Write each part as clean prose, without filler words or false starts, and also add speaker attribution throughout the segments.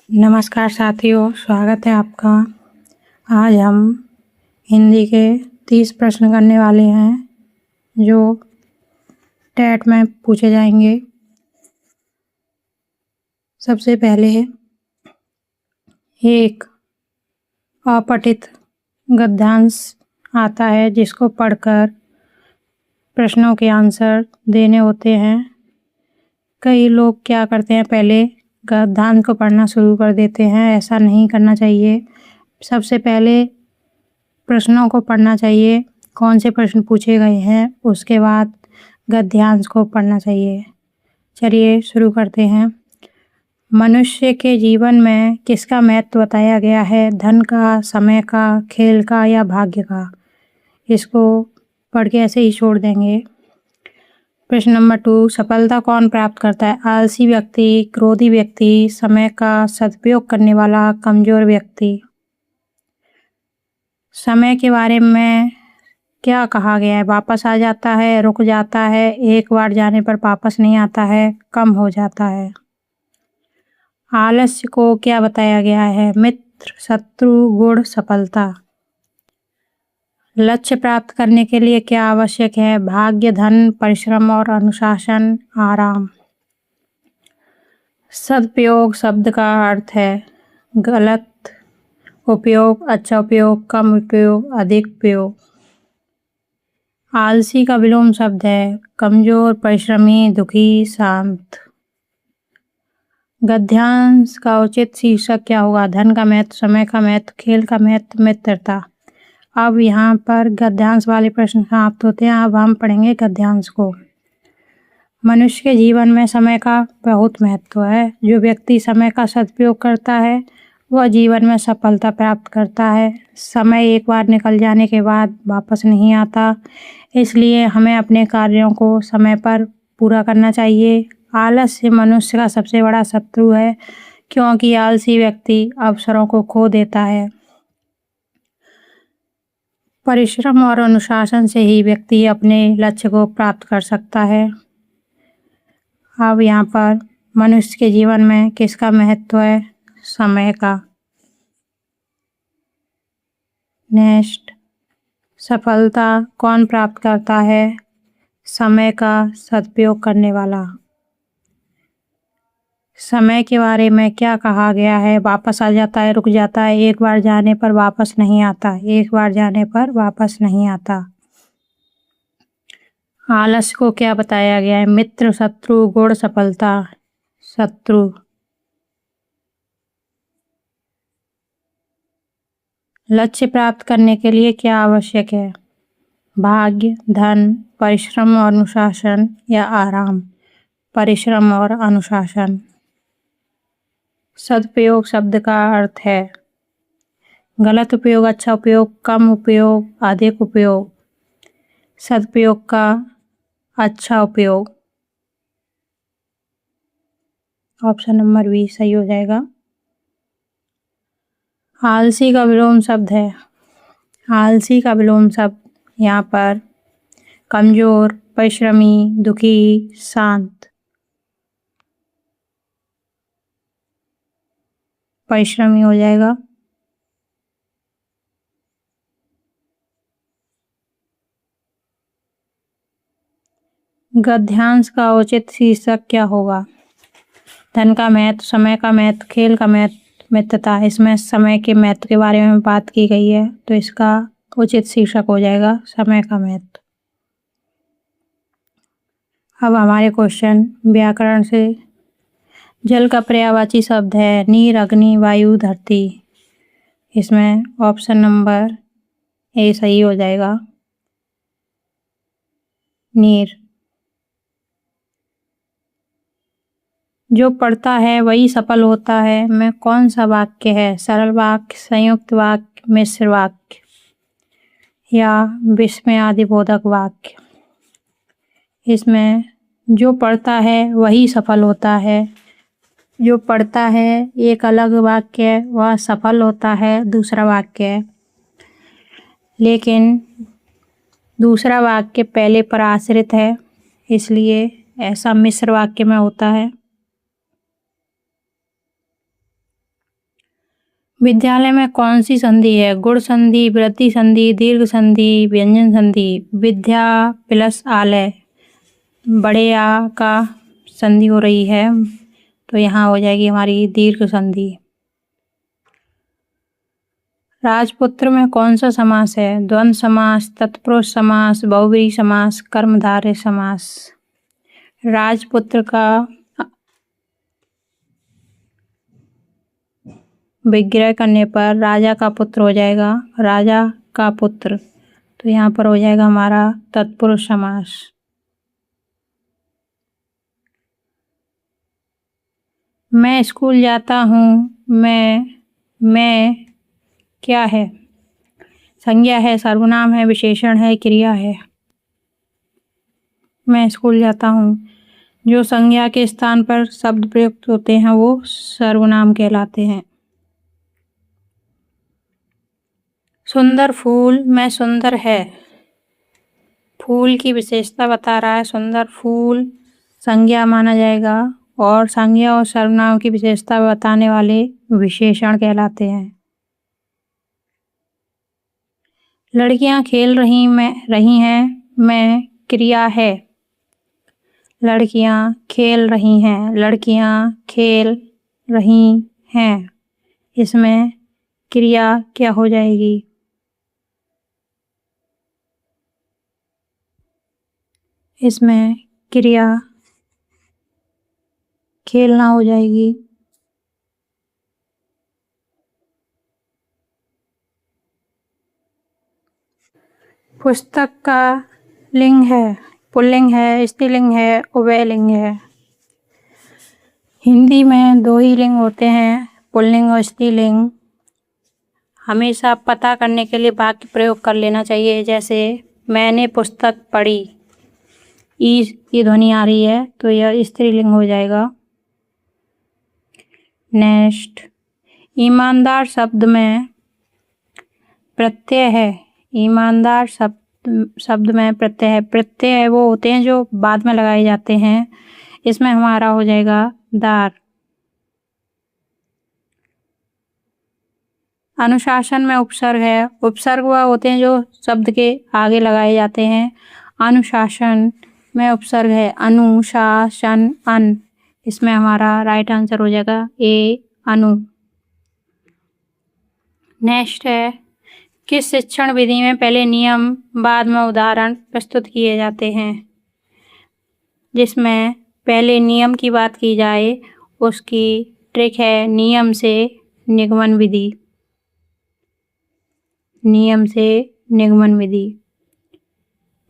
Speaker 1: नमस्कार साथियों, स्वागत है आपका। आज हम हिंदी के 30 प्रश्न करने वाले हैं जो टेट में पूछे जाएंगे। सबसे पहले एक अपठित गद्यांश आता है जिसको पढ़कर प्रश्नों के आंसर देने होते हैं। कई लोग क्या करते हैं, पहले गद्यांश को पढ़ना शुरू कर देते हैं। ऐसा नहीं करना चाहिए। सबसे पहले प्रश्नों को पढ़ना चाहिए, कौन से प्रश्न पूछे गए हैं, उसके बाद गद्यांश को पढ़ना चाहिए। चलिए शुरू करते हैं। मनुष्य के जीवन में किसका महत्व बताया गया है? धन का, समय का, खेल का या भाग्य का? इसको पढ़ के ऐसे ही छोड़ देंगे। प्रश्न नंबर 2, सफलता कौन प्राप्त करता है? आलसी व्यक्ति, क्रोधी व्यक्ति, समय का सदुपयोग करने वाला, कमजोर व्यक्ति। समय के बारे में क्या कहा गया है? वापस आ जाता है, रुक जाता है, एक बार जाने पर वापस नहीं आता है, कम हो जाता है। आलस्य को क्या बताया गया है? मित्र, शत्रु, गुण, सफलता। लक्ष्य प्राप्त करने के लिए क्या आवश्यक है? भाग्य, धन, परिश्रम और अनुशासन, आराम। सदुपयोग शब्द का अर्थ है गलत उपयोग, अच्छा उपयोग, कम उपयोग, अधिक उपयोग। आलसी का विलोम शब्द है कमजोर, परिश्रमी, दुखी, शांत। गद्यांश का उचित शीर्षक क्या होगा? धन का महत्व, समय का महत्व, खेल का महत्व, मित्रता। अब यहाँ पर गद्यांश वाले प्रश्न समाप्त होते हैं। अब हम पढ़ेंगे गद्यांश को। मनुष्य के जीवन में समय का बहुत महत्व है। जो व्यक्ति समय का सदुपयोग करता है वह जीवन में सफलता प्राप्त करता है। समय एक बार निकल जाने के बाद वापस नहीं आता, इसलिए हमें अपने कार्यों को समय पर पूरा करना चाहिए। आलस्य मनुष्य का सबसे बड़ा शत्रु है क्योंकि आलसी व्यक्ति अवसरों को खो देता है। परिश्रम और अनुशासन से ही व्यक्ति अपने लक्ष्य को प्राप्त कर सकता है। अब यहाँ पर मनुष्य के जीवन में किसका महत्व है? समय का। नेक्स्ट, सफलता कौन प्राप्त करता है? समय का सदुपयोग करने वाला। समय के बारे में क्या कहा गया है? वापस आ जाता है, रुक जाता है, एक बार जाने पर वापस नहीं आता, एक बार जाने पर वापस नहीं आता। आलस्य को क्या बताया गया है? मित्र, शत्रु, गुण, सफलता। शत्रु। लक्ष्य प्राप्त करने के लिए क्या आवश्यक है? भाग्य, धन, परिश्रम और अनुशासन या आराम। परिश्रम और अनुशासन। सदुपयोग शब्द का अर्थ है गलत उपयोग, अच्छा उपयोग, कम उपयोग, अधिक उपयोग। सदुपयोग का अच्छा उपयोग। ऑप्शन नंबर बी सही हो जाएगा। आलसी का विलोम शब्द है। आलसी का विलोम शब्द यहाँ पर कमजोर, परिश्रमी, दुखी, शांत। परिश्रमी हो जाएगा। गद्यांश का उचित शीर्षक क्या होगा? धन का महत्व, समय का महत्व, खेल का महत्व, मित्रता। इसमें समय के महत्व के बारे में बात की गई है तो इसका उचित शीर्षक हो जाएगा समय का महत्व। अब हमारे क्वेश्चन व्याकरण से। जल का पर्यायवाची शब्द है नीर, अग्नि, वायु, धरती। इसमें ऑप्शन नंबर ए सही हो जाएगा, नीर। जो पढ़ता है वही सफल होता है में कौन सा वाक्य है? सरल वाक्य, संयुक्त वाक्य, मिश्र वाक्य या विस्मयादिबोधक वाक्य। इसमें जो पढ़ता है वही सफल होता है। जो पढ़ता है एक अलग वाक्य है, वह सफल होता है दूसरा वाक्य है, लेकिन दूसरा वाक्य पहले पर आश्रित है, इसलिए ऐसा मिश्र वाक्य में होता है। विद्यालय में कौन सी संधि है? गुण संधि, वृद्धि संधि, दीर्घ संधि, व्यंजन संधि। विद्या प्लस आलय, बड़े आ का संधि हो रही है, तो यहाँ हो जाएगी हमारी दीर्घ संधि। राजपुत्र में कौन सा समास है? द्वंद्व समास, तत्पुरुष समास, बहुव्रीहि समास, कर्मधारय समास। राजपुत्र का विग्रह करने पर राजा का पुत्र हो जाएगा, राजा का पुत्र, तो यहाँ पर हो जाएगा हमारा तत्पुरुष समास। मैं स्कूल जाता हूँ, मैं क्या है? संज्ञा है, सर्वनाम है, विशेषण है, क्रिया है। मैं स्कूल जाता हूँ, जो संज्ञा के स्थान पर शब्द प्रयुक्त होते हैं वो सर्वनाम कहलाते हैं। सुंदर फूल में सुंदर है, फूल की विशेषता बता रहा है। सुंदर फूल संज्ञा माना जाएगा और संज्ञा और सर्वनाम की विशेषता बताने वाले विशेषण कहलाते हैं। लड़कियां खेल रही हैं, मैं क्रिया है। लड़कियां खेल रही हैं, लड़कियां खेल रही हैं, इसमें क्रिया क्या हो जाएगी? इसमें क्रिया खेलना हो जाएगी। पुस्तक का लिंग है, पुल्लिंग है, स्त्रीलिंग है, उभयलिंग है। हिंदी में दो ही लिंग होते हैं, पुल्लिंग और स्त्रीलिंग। हमेशा पता करने के लिए वाक्य प्रयोग कर लेना चाहिए, जैसे मैंने पुस्तक पढ़ी, ई की ध्वनि आ रही है तो यह स्त्रीलिंग हो जाएगा। नेक्स्ट, ईमानदार शब्द में प्रत्यय है। ईमानदार शब्द में प्रत्यय है। प्रत्यय वो होते हैं जो बाद में लगाए जाते हैं, इसमें हमारा हो जाएगा दार। अनुशासन में उपसर्ग है। उपसर्ग वह होते हैं जो शब्द के आगे लगाए जाते हैं। अनुशासन में उपसर्ग है अनुशासन अन, इसमें हमारा राइट आंसर हो जाएगा ए अनु। नेक्स्ट है, किस शिक्षण विधि में पहले नियम बाद में उदाहरण प्रस्तुत किए जाते हैं? जिसमें पहले नियम की बात की जाए उसकी ट्रिक है नियम से निगमन विधि। नियम से निगमन विधि।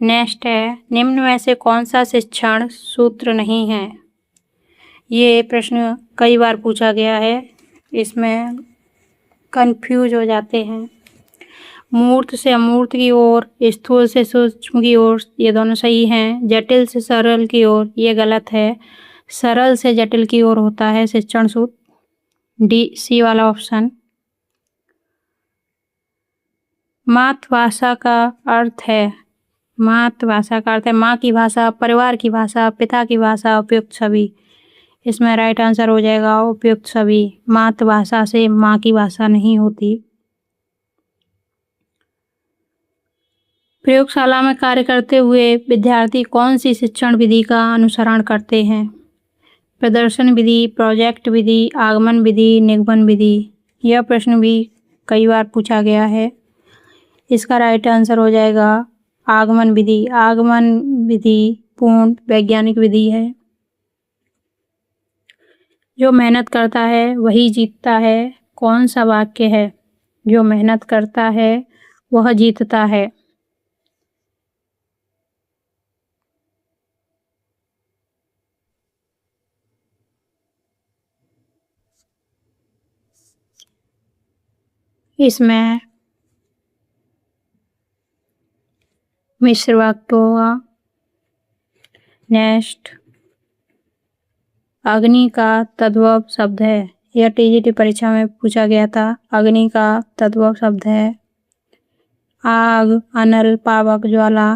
Speaker 1: नेक्स्ट है, निम्न में से कौन सा शिक्षण सूत्र नहीं है? ये प्रश्न कई बार पूछा गया है, इसमें कंफ्यूज हो जाते हैं। मूर्त से अमूर्त की ओर, स्थूल से सूक्ष्म की ओर, ये दोनों सही हैं। जटिल से सरल की ओर, ये गलत है। सरल से जटिल की ओर होता है शिक्षण सूत्र, डी सी वाला ऑप्शन। मातृभाषा का अर्थ है, मातृभाषा का अर्थ है माँ की भाषा, परिवार की भाषा, पिता की भाषा, उपयुक्त सभी। इसमें राइट आंसर हो जाएगा उपयुक्त सभी। मातृभाषा से माँ की भाषा नहीं होती। प्रयोगशाला में कार्य करते हुए विद्यार्थी कौन सी शिक्षण विधि का अनुसरण करते हैं? प्रदर्शन विधि, प्रोजेक्ट विधि, आगमन विधि, निगमन विधि। यह प्रश्न भी कई बार पूछा गया है। इसका राइट आंसर हो जाएगा आगमन विधि। आगमन विधि पूर्ण वैज्ञानिक विधि है। जो मेहनत करता है वही जीतता है, कौन सा वाक्य है? जो मेहनत करता है वह जीतता है। इसमें मिश्र वाक्य होगा। नेक्स्ट, अग्नि का तद्भव शब्द है। यह टीजीटी परीक्षा में पूछा गया था। अग्नि का तद्भव शब्द है आग, अनल, पावक, ज्वाला।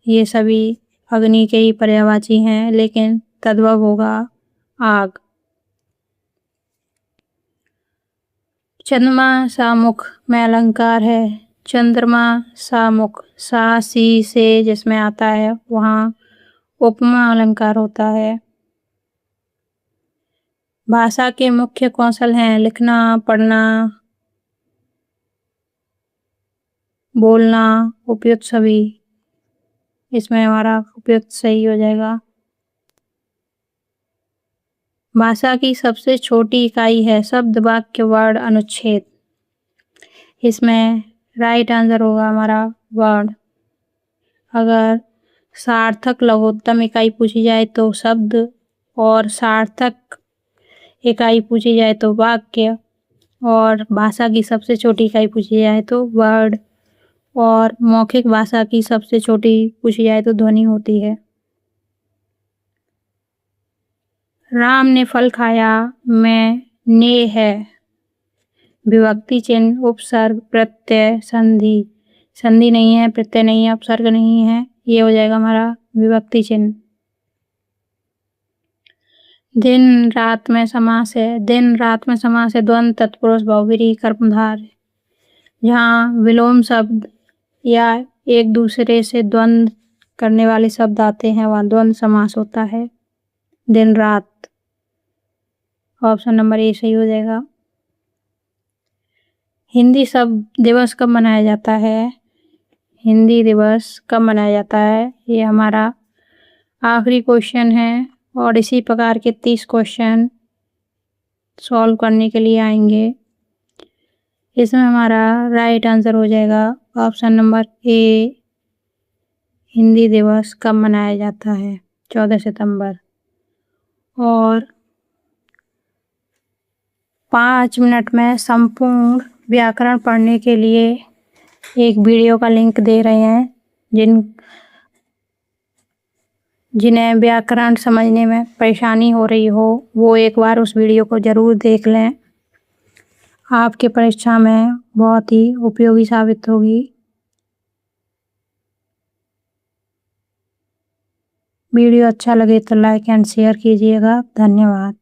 Speaker 1: ये सभी अग्नि के ही पर्यायवाची हैं, लेकिन तद्भव होगा आग। चंद्रमा सामुख में अलंकार है। चंद्रमा सामुख, सा सी से जिसमें आता है वहाँ उपमा अलंकार होता है। भाषा के मुख्य कौशल हैं लिखना, पढ़ना, बोलना, उपयुक्त सभी। इसमें हमारा उपयुक्त सही हो जाएगा। भाषा की सबसे छोटी इकाई है शब्द, वाक्य, वर्ड, अनुच्छेद। इसमें राइट आंसर होगा हमारा वर्ड। अगर सार्थक लघुत्तम इकाई पूछी जाए तो शब्द, और सार्थक इकाई पूछी जाए तो वाक्य, और भाषा की सबसे छोटी इकाई पूछी जाए तो वर्ड, और मौखिक भाषा की सबसे छोटी पूछी जाए तो ध्वनि होती है। राम ने फल खाया में ने है विभक्ति चिन्ह, उपसर्ग, प्रत्यय, संधि। संधि नहीं है, प्रत्यय नहीं है, उपसर्ग नहीं है, ये हो जाएगा हमारा विभक्ति चिन्ह। दिन रात में समास है। दिन रात में समास है द्वंद, तत्पुरुष, बहुव्रीहि, कर्मधारय। जहाँ विलोम शब्द या एक दूसरे से द्वंद करने वाले शब्द आते हैं वहाँ द्वंद समास होता है। दिन रात, ऑप्शन नंबर ए सही हो जाएगा। हिंदी शब्द दिवस कब मनाया जाता है? हिंदी दिवस कब मनाया जाता है? ये हमारा आखिरी क्वेश्चन है और इसी प्रकार के 30 क्वेश्चन सॉल्व करने के लिए आएंगे। इसमें हमारा राइट आंसर हो जाएगा ऑप्शन नंबर ए, हिंदी दिवस कब मनाया जाता है? 14 सितंबर। और 5 मिनट में संपूर्ण व्याकरण पढ़ने के लिए एक वीडियो का लिंक दे रहे हैं। जिन्हें व्याकरण समझने में परेशानी हो रही हो वो एक बार उस वीडियो को ज़रूर देख लें। आपके परीक्षा में बहुत ही उपयोगी साबित होगी। वीडियो अच्छा लगे तो लाइक एंड शेयर कीजिएगा। धन्यवाद।